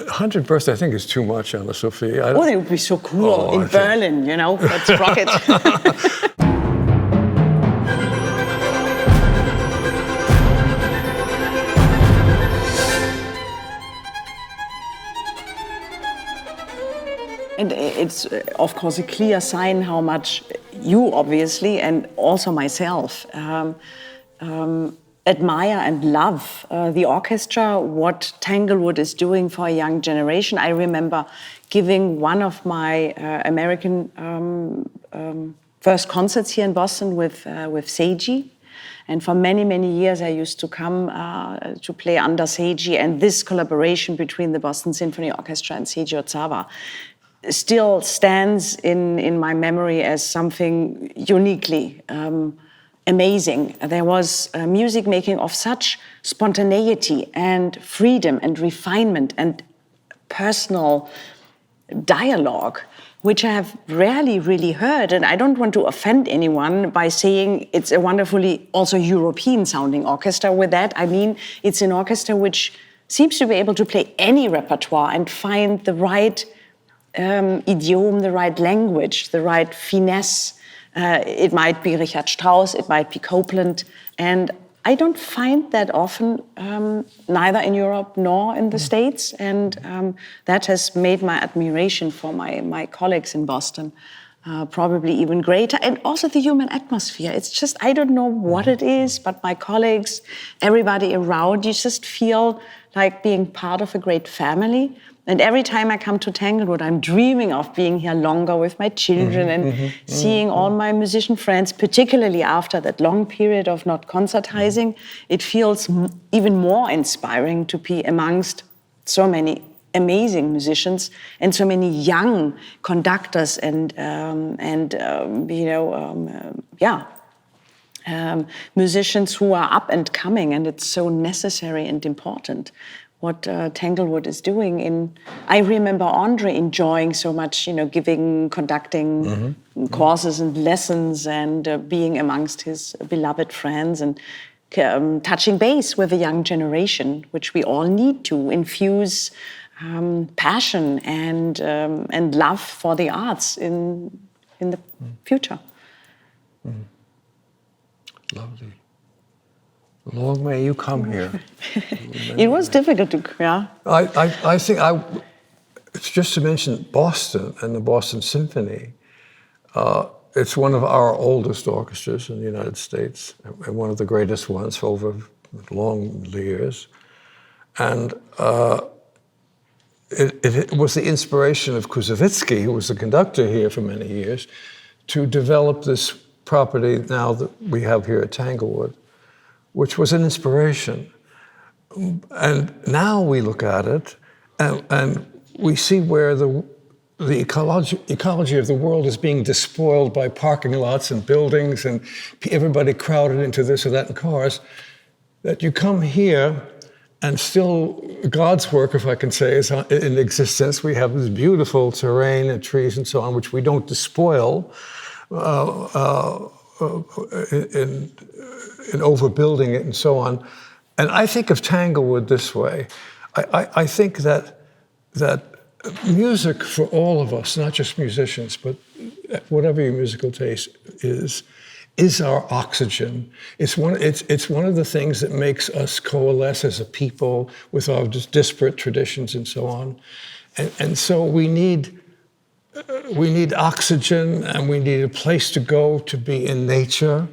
100th birthday, I think, is too much, Anne-Sophie. Oh, it would be so cool in Berlin, you know. Let's rock it. And it's, of course, a clear sign how much you, obviously, and also myself, admire and love the orchestra, what Tanglewood is doing for a young generation. I remember giving one of my American first concerts here in Boston with Seiji. And for many, many years, I used to come to play under Seiji. And this collaboration between the Boston Symphony Orchestra and Seiji Ozawa still stands in my memory as something uniquely amazing. There was music making of such spontaneity and freedom and refinement and personal dialogue, which I have rarely really heard. And I don't want to offend anyone by saying it's a wonderfully also European sounding orchestra. With that, I mean, it's an orchestra which seems to be able to play any repertoire and find the right idiom, the right language, the right finesse. It might be Richard Strauss, it might be Copland, and I don't find that often, neither in Europe nor in the States, and that has made my admiration for my colleagues in Boston probably even greater, and also the human atmosphere. It's just, I don't know what it is, but my colleagues, everybody around, you just feel like being part of a great family. And every time I come to Tanglewood, I'm dreaming of being here longer with my children and seeing all my musician friends, particularly after that long period of not concertizing. It feels even more inspiring to be amongst so many amazing musicians and so many young conductors and musicians who are up and coming, and it's so necessary and important what Tanglewood is doing. I remember Andre enjoying so much, conducting courses and lessons and being amongst his beloved friends and touching base with the young generation, which we all need to infuse passion and love for the arts in the future. Lovely. Long may you come here. It was difficult to, yeah. I think just to mention Boston and the Boston Symphony, it's one of our oldest orchestras in the United States and one of the greatest ones for over long years. And it was the inspiration of Kusevitsky, who was the conductor here for many years, to develop this property now that we have here at Tanglewood, which was an inspiration. And now we look at it and we see where the ecology of the world is being despoiled by parking lots and buildings and everybody crowded into this or that in cars, that you come here and still God's work, if I can say, is in existence. We have this beautiful terrain and trees and so on, which we don't despoil in overbuilding it and so on. And I think of Tanglewood this way. I think that music for all of us, not just musicians, but whatever your musical taste is our oxygen. It's one of the things that makes us coalesce as a people with our disparate traditions and so on. And so we need oxygen, and we need a place to go to be in nature.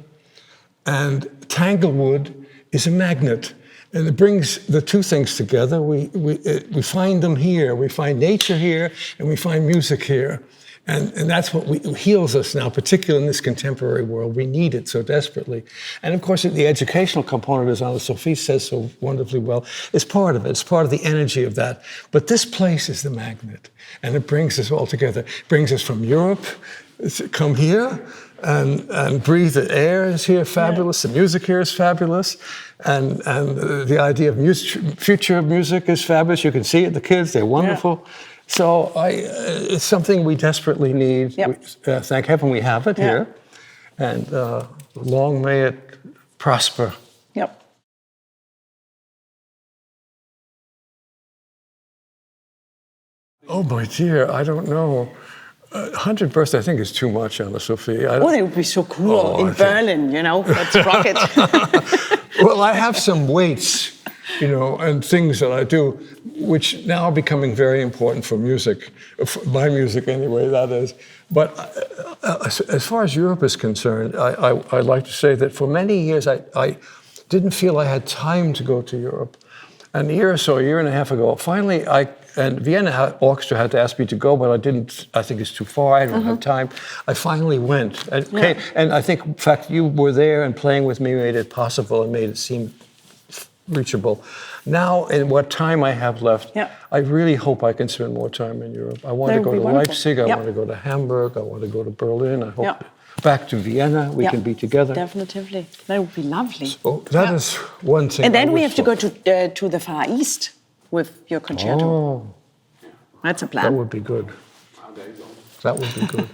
And Tanglewood is a magnet, and it brings the two things together. We find them here. We find nature here, and we find music here. And that's what heals us now, particularly in this contemporary world. We need it so desperately. And of course, the educational component, as Anne-Sophie says so wonderfully well, is part of it. It's part of the energy of that. But this place is the magnet, and it brings us all together. It brings us from Europe, come here, and breathe the air is here, fabulous. The music here is fabulous. And the idea of future of music is fabulous. You can see it, the kids, they're wonderful. Yeah. So it's something we desperately need. Yep. Thank heaven we have it here. And long may it prosper. Yep. Oh, my dear, I don't know. 100th birthday, I think, is too much, Anne-Sophie. Oh, that would be so cool in Berlin, you know. Let's rock it. Well, I have some weights, you know, and things that I do, which now are becoming very important for music, for my music anyway, that is. But as far as Europe is concerned, I'd like to say that for many years I didn't feel I had time to go to Europe. And a year or so, a year and a half ago, finally and Vienna Orchestra had to ask me to go, but I didn't. I think it's too far. I don't have time. I finally went. And I think, in fact, you were there and playing with me made it possible and made it seem reachable. Now, in what time I have left, I really hope I can spend more time in Europe. I want to go to Leipzig. I want to go to Hamburg. I want to go to Berlin. I hope back to Vienna we can be together. Definitely. That would be lovely. So that is one thing. And then we have to go to the Far East with your concerto. Oh, that's a plan. That would be good. That would be good.